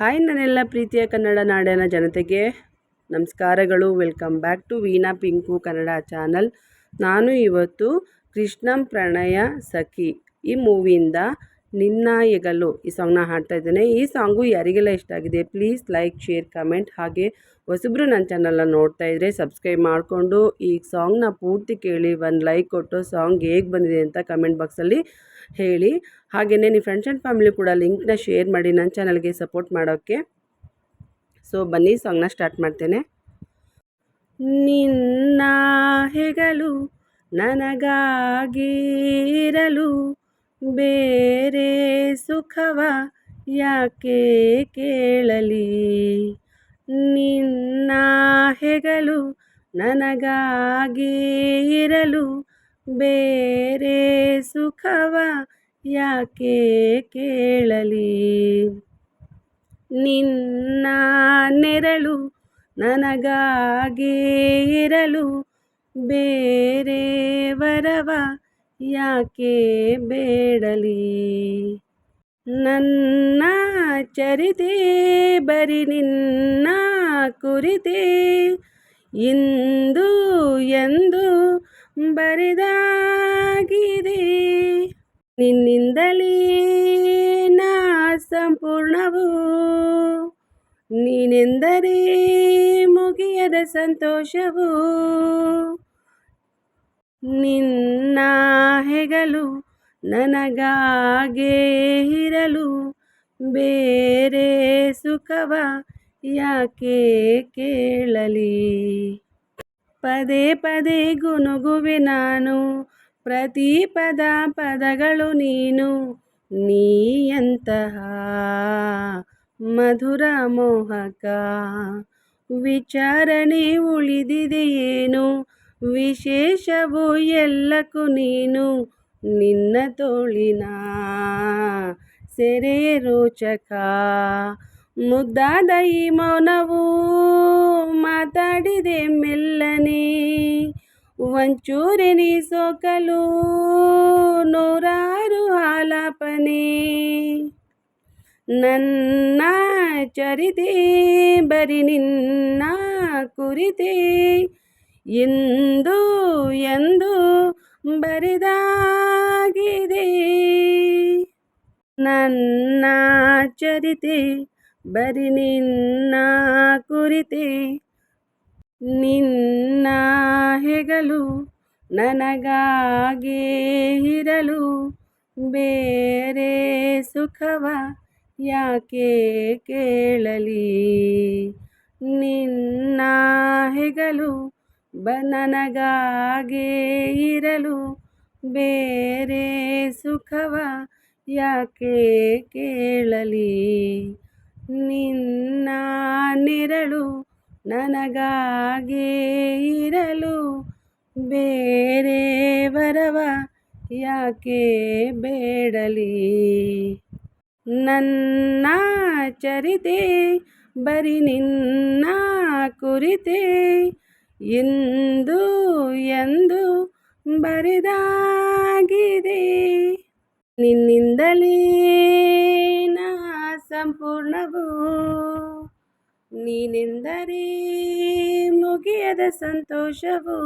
Hi ನನ್ನೆಲ್ಲ ಪ್ರೀತಿಯ ಕನ್ನಡ ನಾಡಿನ ಜನತೆಗೆ ನಮಸ್ಕಾರಗಳು. Welcome back to Veena Pinku Kannada channel. ನಾನು ಇವತ್ತು ಕೃಷ್ಣಂ ಪ್ರಣಯ ಸಖಿ ಈ ಮೂವಿಯಿಂದ ನಿನ್ನ ಹೆಗಲು ಈ ಸಾಂಗ್ನ ಹಾಡ್ತಾ ಇದ್ದೇನೆ. ಈ ಸಾಂಗು ಯಾರಿಗೆಲ್ಲ ಇಷ್ಟ ಆಗಿದೆ ಪ್ಲೀಸ್ ಲೈಕ್, ಶೇರ್, ಕಮೆಂಟ್. ಹಾಗೆ ಹೊಸಬ್ರು ನನ್ನ ಚಾನಲ್ನ ನೋಡ್ತಾ ಇದ್ದರೆ ಸಬ್ಸ್ಕ್ರೈಬ್ ಮಾಡಿಕೊಂಡು ಈ ಸಾಂಗ್ನ ಪೂರ್ತಿ ಕೇಳಿ ಒಂದು ಲೈಕ್ ಕೊಟ್ಟು ಸಾಂಗ್ ಹೇಗೆ ಬಂದಿದೆ ಅಂತ ಕಮೆಂಟ್ ಬಾಕ್ಸಲ್ಲಿ ಹೇಳಿ. ಹಾಗೆಯೇ ನಿಮ್ಮ ಫ್ರೆಂಡ್ಸ್ ಆ್ಯಂಡ್ ಫ್ಯಾಮಿಲಿ ಕೂಡ ಲಿಂಕ್ನ ಶೇರ್ ಮಾಡಿ ನನ್ನ ಚಾನಲ್ಗೆ ಸಪೋರ್ಟ್ ಮಾಡೋಕ್ಕೆ. ಸೊ ಬನ್ನಿ ಸಾಂಗ್ನ ಸ್ಟಾರ್ಟ್ ಮಾಡ್ತೇನೆ. ನಿನ್ನ ಹೆಗಲು ನನಗಾಗಿರಲು ಬೇರೆ ಸುಖವ ಯಾಕೆ ಕೇಳಲಿ. ನಿನ್ನ ಹೆಗಲು ನನಗಾಗಿರಲು ಬೇರೆ ಸುಖವ ಯಾಕೆ ಕೇಳಲಿ. ನಿನ್ನ ನೆರಳು ನನಗಾಗಿ ಇರಲು ಬೇರೆ ವರವ ಯಾಕೆ ಬೇಡಲಿ. ನನ್ನ ಚರಿತೆ ಬರಿ ನಿನ್ನ ಕುರಿತೆ ಇಂದು ಎಂದು ಬರೆದಾಗಿದೆ. ನಿನ್ನಿಂದಲೇ ನಾ ಸಂಪೂರ್ಣವು, ನೀನೆಂದರೆ ಮುಗಿಯದ ಸಂತೋಷವು. ನಿನ್ನ ಹೆಗಲು ನನಗಾಗೇ ಇರಲು ಬೇರೆ ಸುಖವ ಯಾಕೆ ಕೇಳಲಿ. ಪದೇ ಪದೇ ಗುನುಗುವೆ ನಾನು, ಪ್ರತಿ ಪದಗಳು ನೀನು. ನೀಯಂತಹ ಮಧುರ ಮೋಹಕ ವಿಚಾರಣೆ ಉಳಿದಿದೆಯೇನು. ವಿಶೇಷವು ಎಲ್ಲಕ್ಕೂ ನೀನು, ನಿನ್ನ ತೋಳಿನ ಸೆರೆ ರೋಚಕ. ಮುದ್ದಾದ ಈ ಮೌನವು ಮಾತಾಡಿದೆ ಮೆಲ್ಲನೆ, ಒಂಚೂರೆ ನೀ ಸೋಕಲು ನೂರಾರು ಆಲಾಪನೆ. ನನ್ನ ಚರಿತೆ ಬರಿ ನಿನ್ನ ಕುರಿತೆ ಇಂದು ಎಂದು ಬರೆದಾಗಿದೆ. ನನ್ನ ಚರಿತೆ ಬರಿ ನಿನ್ನ ಕುರಿತೆ ನಿನ್ನ ಹೆಗಲು ನನಗಾಗೇ ಇರಲು ಬೇರೆ ಸುಖವ ಯಾಕೆ ಕೇಳಲಿ. ನಿನ್ನ ಹೆಗಲು ನನಗಾಗೇ ಇರಲು ಬೇರೆ ಸುಖವ ಯಾಕೆ ಕೇಳಲಿ. ನಿನ್ನ ನೆರಳು ನನಗಾಗೇ ಇರಲು ಬೇರೆ ವರವ ಯಾಕೆ ಬೇಡಲಿ. ನನ್ನ ಚರಿತೆ ಬರಿ ನಿನ್ನ ಕುರಿತೆ ಇಂದು ಎಂದು ಬರೆದಾಗಿದೆ. ನಿನ್ನಿಂದಲೇ ನಾ ಸಂಪೂರ್ಣವು, ನೀನೆಂದರೆ ಮುಗಿಯದ ಸಂತೋಷವು.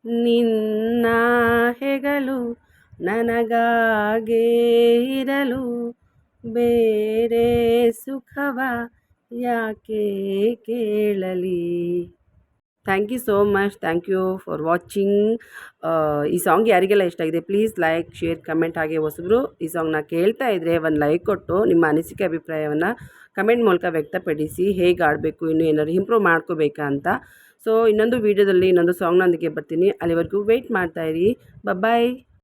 ನಿನ್ನ ಹೆಗಲು ನನಗಾಗೇ ಇರಲು ಬೇರೆ ಸುಖವ ಯಾಕೆ ಕೇಳಲಿ. Thank you so much. Thank you for watching. ಈ ಸಾಂಗ್ ಯಾರಿಗೆಲ್ಲ ಇಷ್ಟ ಆಗಿದೆ ಪ್ಲೀಸ್ ಲೈಕ್, ಶೇರ್, ಕಮೆಂಟ್. ಹಾಗೆ ಹೊಸಬ್ರು ಈ ಸಾಂಗ್ನ ಕೇಳ್ತಾ ಇದ್ದರೆ ಒಂದು ಲೈಕ್ ಕೊಟ್ಟು ನಿಮ್ಮ ಅನಿಸಿಕೆ ಅಭಿಪ್ರಾಯವನ್ನು ಕಮೆಂಟ್ ಮೂಲಕ ವ್ಯಕ್ತಪಡಿಸಿ. ಹೇಗೆ ಆಡಬೇಕು, ಇನ್ನೂ ಏನಾದ್ರು ಇಂಪ್ರೂವ್ ಮಾಡ್ಕೋಬೇಕಾ ಅಂತ. ಸೊ ಇನ್ನೊಂದು ವೀಡಿಯೋದಲ್ಲಿ ಇನ್ನೊಂದು ಸಾಂಗ್ನೊಂದಿಗೆ ಬರ್ತೀನಿ. ಅಲ್ಲಿವರೆಗೂ ವೆಯ್ಟ್ ಮಾಡ್ತಾಯಿರಿ. ಬಾಯ್.